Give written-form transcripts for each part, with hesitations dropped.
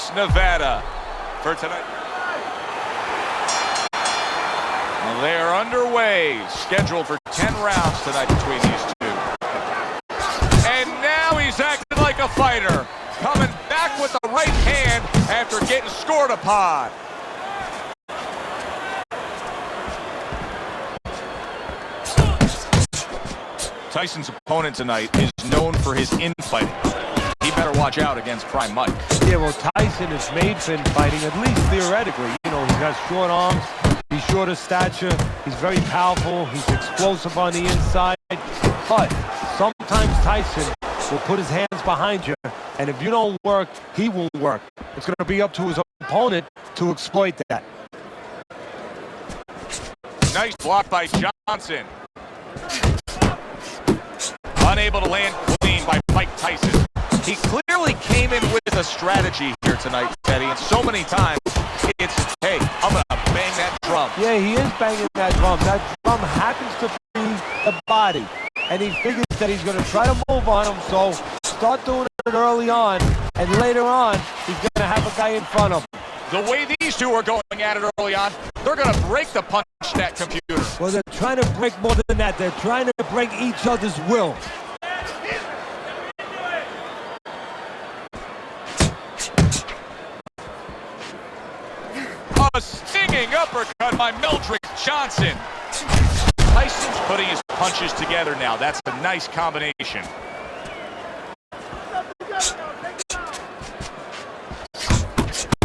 Vegas, Nevada for tonight. Well, they are underway, scheduled for 10 rounds tonight between these two. And now he's acting like a fighter, coming back with the right hand after getting scored upon. Tyson's opponent tonight is known for his infighting. He better watch out against Prime Mike. Yeah, well, Tyson is made for infighting, at least theoretically. You know, he's got short arms, he's short of stature, he's very powerful, he's explosive on the inside. But sometimes Tyson will put his hands behind you, and if you don't work, he won't work. It's going to be up to his opponent to exploit that. Nice block by Johnson. Unable to land clean by Mike Tyson. He clearly came in with a strategy here tonight, Teddy, and so many times it's, hey, I'm going to bang that drum. Yeah, he is banging that drum. That drum happens to be the body, and he figures that he's going to try to move on him, so start doing it early on, and later on, he's going to have a guy in front of him. The way these two are going at it early on, they're going to break the punch net computer. Well, they're trying to break more than that. They're trying to break each other's will. A stinging uppercut by Meldrick Johnson. Tyson's putting his punches together now. That's a nice combination.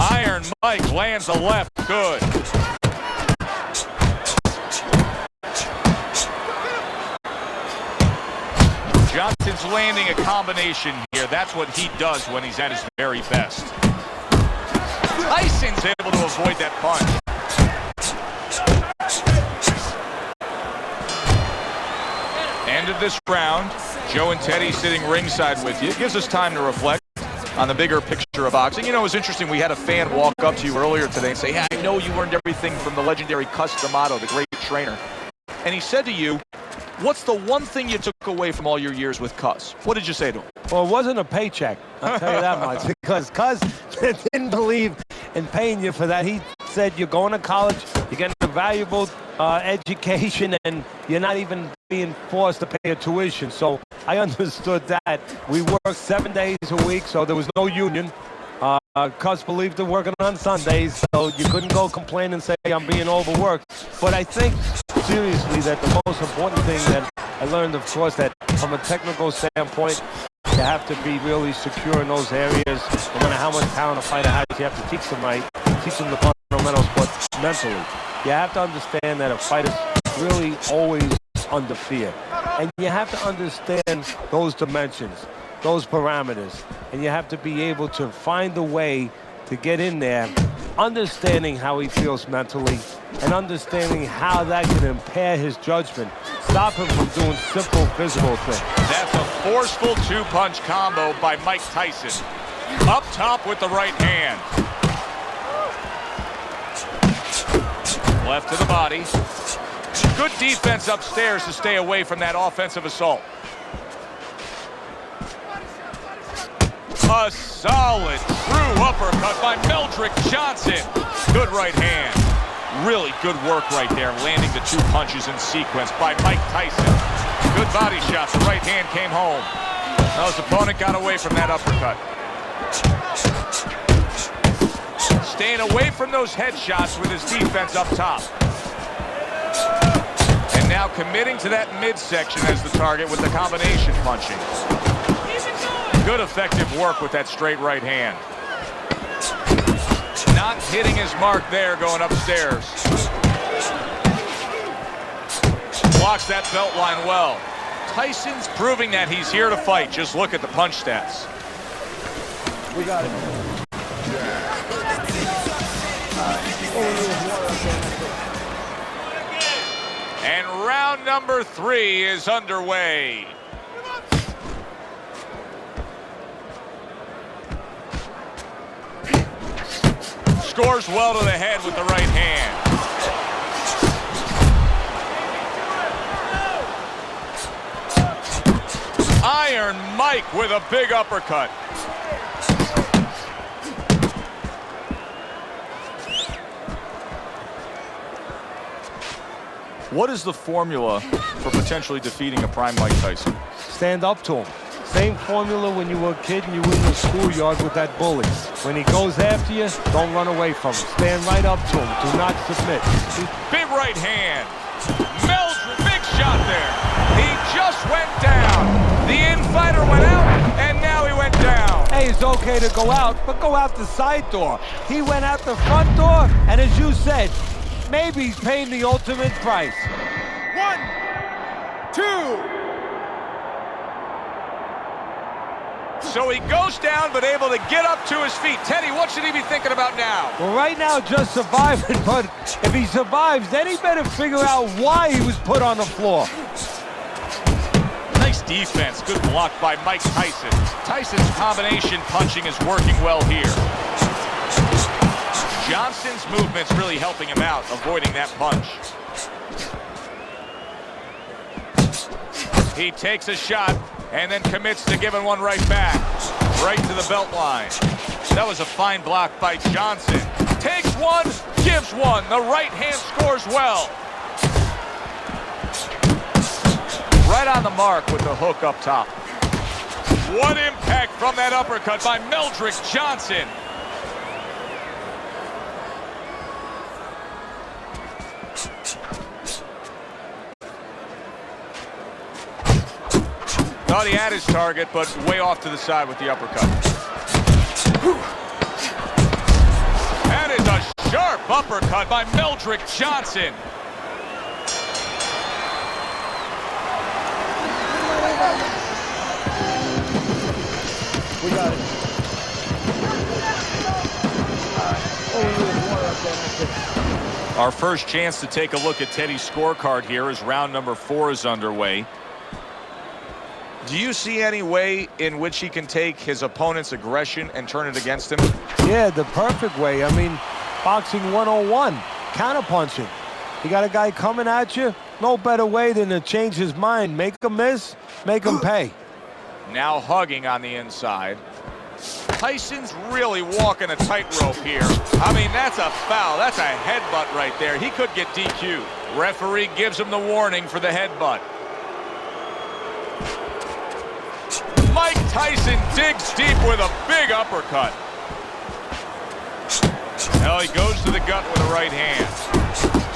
Iron Mike lands the left. Good. Johnson's landing a combination here. That's what he does when he's at his very best. Tyson's able to avoid that punch. End of this round. Joe and Teddy sitting ringside with you. It gives us time to reflect on the bigger picture of boxing. You know, it was interesting. We had a fan walk up to you earlier today and say, "Yeah, I know you learned everything from the legendary Cus D'Amato, the great trainer." And he said to you, "What's the one thing you took away from all your years with Cus?" What did you say to him? Well, it wasn't a paycheck, I'll tell you that much, because Cus didn't believe in paying you for that. He said, you're going to college, you're getting a valuable education, and you're not even being forced to pay a tuition. So I understood that. We worked 7 days a week, so there was no union. Cus believed in working on Sundays, so you couldn't go complain and say I'm being overworked. But I think, seriously, that the most important thing that I learned, of course, that from a technical standpoint, you have to be really secure in those areas. No matter how much talent a fighter has, you have to teach them right, teach them the fundamentals, but mentally. You have to understand that a fighter's really always under fear. And you have to understand those dimensions, those parameters, and you have to be able to find a way to get in there, understanding how he feels mentally, and understanding how that can impair his judgment, stop him from doing simple physical things. That's a forceful two-punch combo by Mike Tyson. Up top with the right hand. Left to the body. Good defense upstairs to stay away from that offensive assault. A solid, true uppercut by Meldrick Johnson. Good right hand. Really good work right there, landing the two punches in sequence by Mike Tyson. Good body shot. The right hand came home. Now his opponent got away from that uppercut. Staying away from those headshots with his defense up top. And now committing to that midsection as the target with the combination punching. Good effective work with that straight right hand. Not hitting his mark there going upstairs. Blocks that belt line well. Tyson's proving that he's here to fight. Just look at the punch stats. We got it. And round number 3 is underway. Scores well to the head with the right hand. Iron Mike with a big uppercut. What is the formula for potentially defeating a prime Mike Tyson? Stand up to him. Same formula when you were a kid and you were in the schoolyard with that bully. When he goes after you, don't run away from him. Stand right up to him. Do not submit. Big right hand. Meldrick, big shot there. He just went down. The in-fighter went out, and now he went down. Hey, it's okay to go out, but go out the side door. He went out the front door, and as you said, maybe he's paying the ultimate price. 1, 2. So he goes down, but able to get up to his feet. Teddy, what should he be thinking about now? Well, right now, just surviving, but if he survives, then he better figure out why he was put on the floor. Nice defense. Good block by Mike Tyson. Tyson's combination punching is working well here. Johnson's movement's really helping him out, avoiding that punch. He takes a shot and then commits to giving one right back. Right to the belt line. That was a fine block by Johnson. Takes one, gives one. The right hand scores well. Right on the mark with the hook up top. What impact from that uppercut by Meldrick Johnson. Thought he had his target, but way off to the side with the uppercut. That is a sharp uppercut by Meldrick Johnson. We got it. Our first chance to take a look at Teddy's scorecard here as round number 4 is underway. Do you see any way in which he can take his opponent's aggression and turn it against him? Yeah, the perfect way. I mean, boxing 101, counterpunching. You got a guy coming at you, no better way than to change his mind. Make him miss, make him pay. Now hugging on the inside. Tyson's really walking a tightrope here. I mean, that's a foul. That's a headbutt right there. He could get DQ'd. Referee gives him the warning for the headbutt. Mike Tyson digs deep with a big uppercut. Now he goes to the gut with a right hand.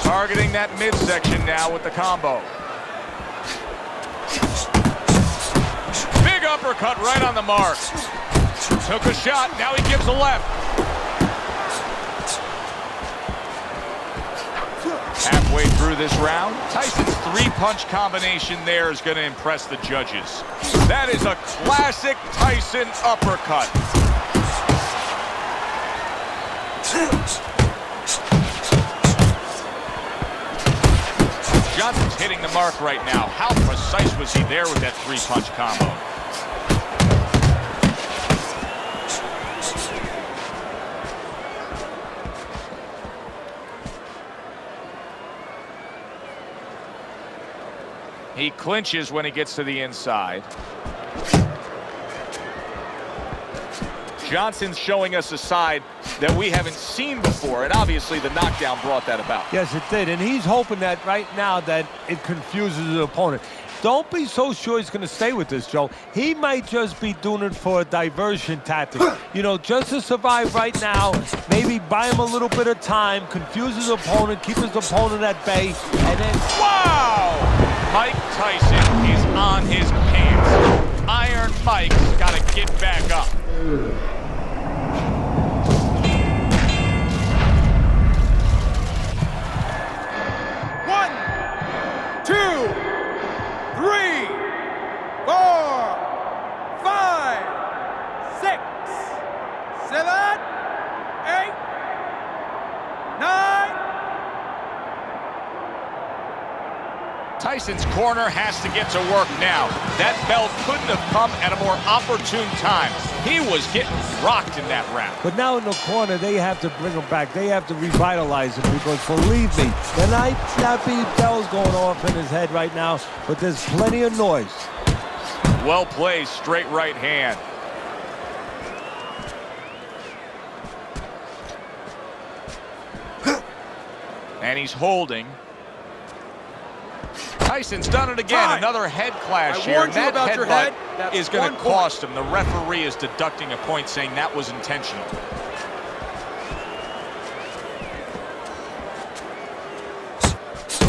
Targeting that midsection now with the combo. Big uppercut right on the mark. Took a shot, now he gives a left. Halfway through this round, Tyson's 3-punch combination there is going to impress the judges. That is a classic Tyson uppercut. Johnson's hitting the mark right now. How precise was he there with that 3-punch combo? He clinches when he gets to the inside. Johnson's showing us a side that we haven't seen before, and obviously the knockdown brought that about. Yes, it did, and he's hoping that right now that it confuses his opponent. Don't be so sure he's going to stay with this, Joe. He might just be doing it for a diversion tactic. You know, just to survive right now, maybe buy him a little bit of time, confuse his opponent, keep his opponent at bay, and then... Wow! Mike Tyson is on his pants. Iron Mike's got to get back up. One, 2, 3, 4, 5, 6, 7, 8, 9. Tyson's corner has to get to work now. That bell couldn't have come at a more opportune time. He was getting rocked in that round. But now in the corner, they have to bring him back. They have to revitalize him because, believe me, there might not be bells going off in his head right now, but there's plenty of noise. Well played, straight right hand. And he's holding. Tyson's done it again. Time. Another head clash I here. warned you That about your headbutt head. That's is going to 1 point. cost him. The referee is deducting a point, saying that was intentional.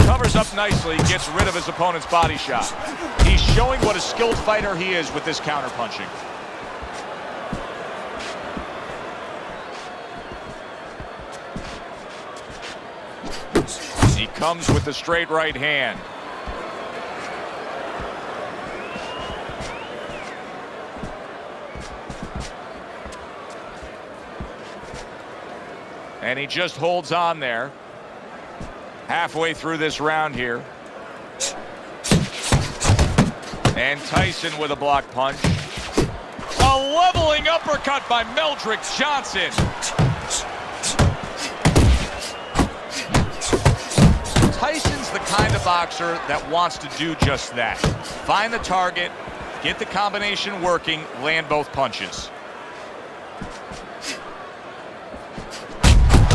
Covers up nicely, gets rid of his opponent's body shot. He's showing what a skilled fighter he is with this counterpunching. He comes with the straight right hand. And he just holds on there. Halfway through this round here. And Tyson with a block punch. A leveling uppercut by Meldrick Johnson. Tyson's the kind of boxer that wants to do just that. Find the target, get the combination working, land both punches.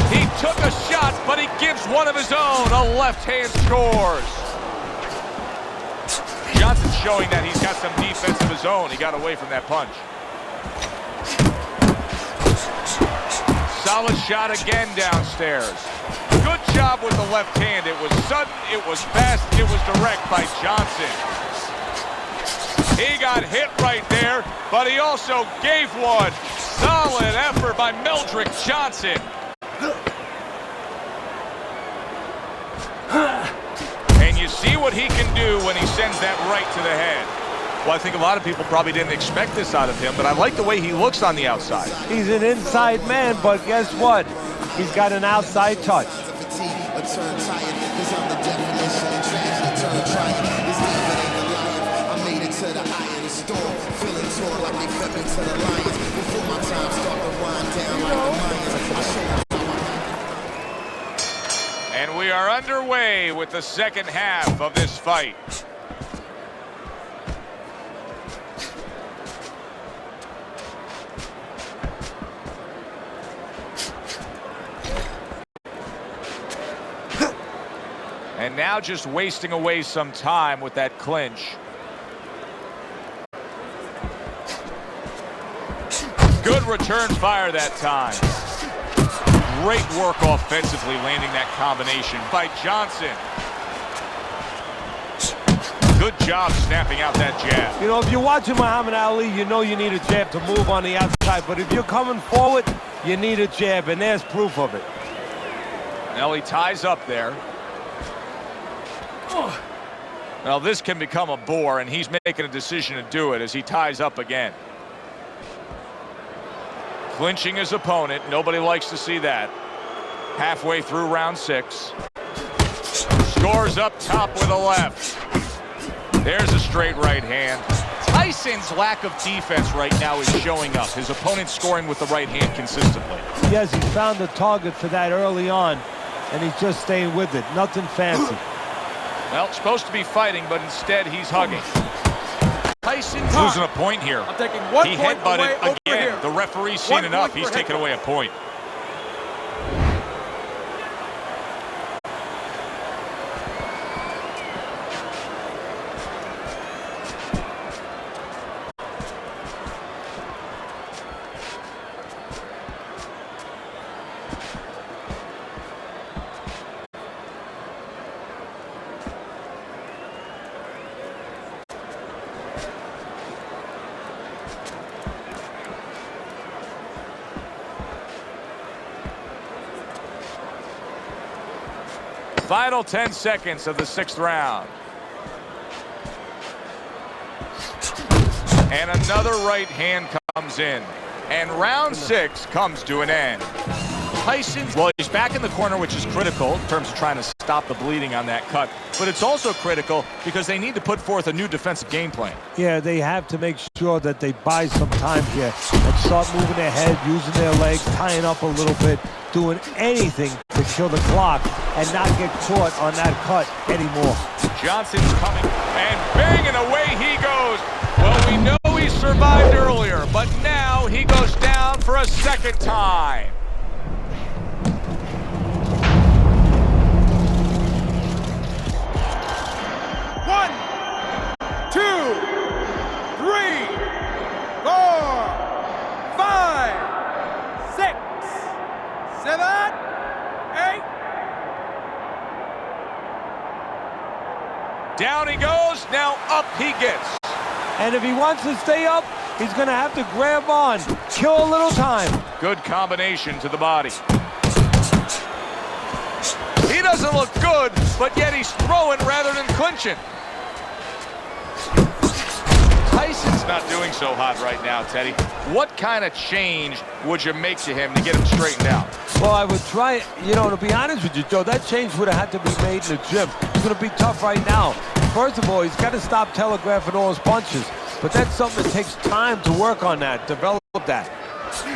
He took a shot, but he gives one of his own. A left hand scores. Johnson's showing that he's got some defense of his own. He got away from that punch. Solid shot again downstairs. Good job with the left hand. It was sudden, it was fast, it was direct by Johnson. He got hit right there, but he also gave one. Solid effort by Meldrick Johnson. And you see what he can do when he sends that right to the head. Well, I think a lot of people probably didn't expect this out of him, but I like the way he looks on the outside. He's an inside man, but guess what? He's got an outside touch. And we are underway with the second half of this fight. And now just wasting away some time with that clinch. Good return fire that time. Great work offensively landing that combination by Johnson. Good job snapping out that jab. You know, if you're watching Muhammad Ali, you know you need a jab to move on the outside. But if you're coming forward, you need a jab, and there's proof of it. Now he ties up there. Now this can become a bore, and he's making a decision to do it as he ties up again. Clinching his opponent. Nobody likes to see that. Halfway through round 6. Scores up top with a left. There's a straight right hand. Tyson's lack of defense right now is showing up. His opponent scoring with the right hand consistently. Yes, he found the target for that early on, and he's just staying with it. Nothing fancy. Well, supposed to be fighting, but instead he's hugging. Tyson's losing a point here. I'm taking 1 He point away headbutted over again. here. The referee's seen 1 enough. point He's for taken headbutt. away a point. Final 10 seconds of the 6th round. And another right hand comes in. And round 6 comes to an end. Tyson, well, he's back in the corner, which is critical in terms of trying to stop the bleeding on that cut. But it's also critical because they need to put forth a new defensive game plan. Yeah, they have to make sure that they buy some time here and start moving their head, using their legs, tying up a little bit, doing anything to kill the clock and not get caught on that cut anymore. Johnson's coming, and banging away he goes. Well, we know he survived earlier, but now he goes down for a second time. Down he goes. Now up he gets. And if he wants to stay up, he's going to have to grab on, kill a little time. Good combination to the body. He doesn't look good, but yet he's throwing rather than clinching. Tyson's not doing so hot right now, Teddy. What kind of change would you make to him to get him straightened out? Well, I would try, to be honest with you, Joe, that change would have had to be made in the gym. It's going to be tough right now. First of all, he's got to stop telegraphing all his punches. But that's something that takes time to work on that, develop that.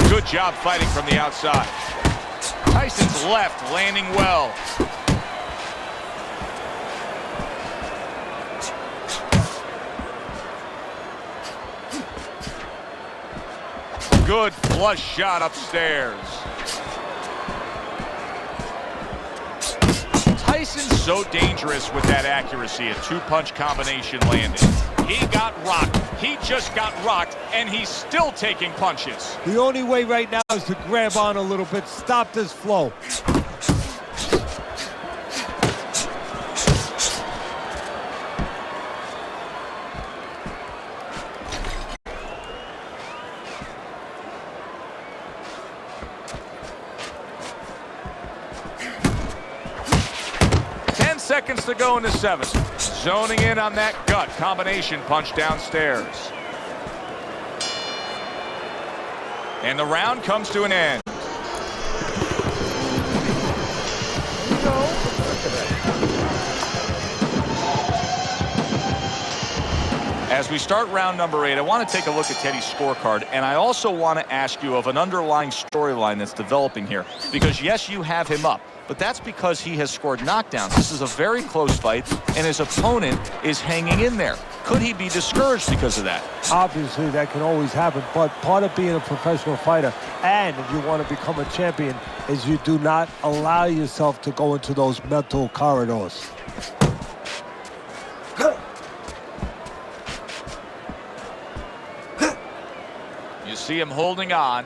Good job fighting from the outside. Tyson's left landing well. Good flush shot upstairs. Tyson's so dangerous with that accuracy. A two-punch combination landed. He got rocked. He just got rocked, and he's still taking punches. The only way right now is to grab on a little bit, stop this flow. Seconds to go in the seventh. Zoning in on that gut combination punch downstairs. And the round comes to an end. As we start round number 8, I want to take a look at Teddy's scorecard, and I also want to ask you of an underlying storyline that's developing here. Because yes, you have him up, but that's because he has scored knockdowns. This is a very close fight, and his opponent is hanging in there. Could he be discouraged because of that? Obviously, that can always happen, but part of being a professional fighter, and if you want to become a champion, is you do not allow yourself to go into those mental corridors. You see him holding on.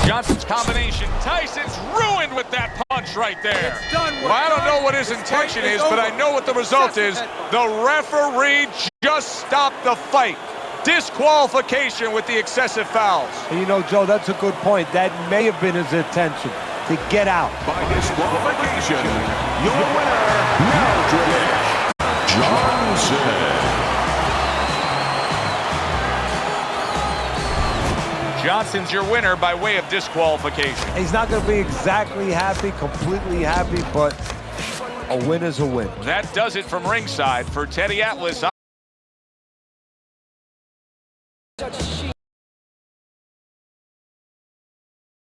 Johnson's combination. Tyson's ruined with that punch right there. It's done. Well, I don't know what his intention is, but I know what the result is. The referee just stopped the fight. Disqualification with the excessive fouls. And Joe, that's a good point. That may have been his intention, to get out. By disqualification, your winner, Mildred Johnson. Johnson's your winner by way of disqualification. He's not going to be exactly happy, completely happy, but a win is a win. That does it from ringside. For Teddy Atlas,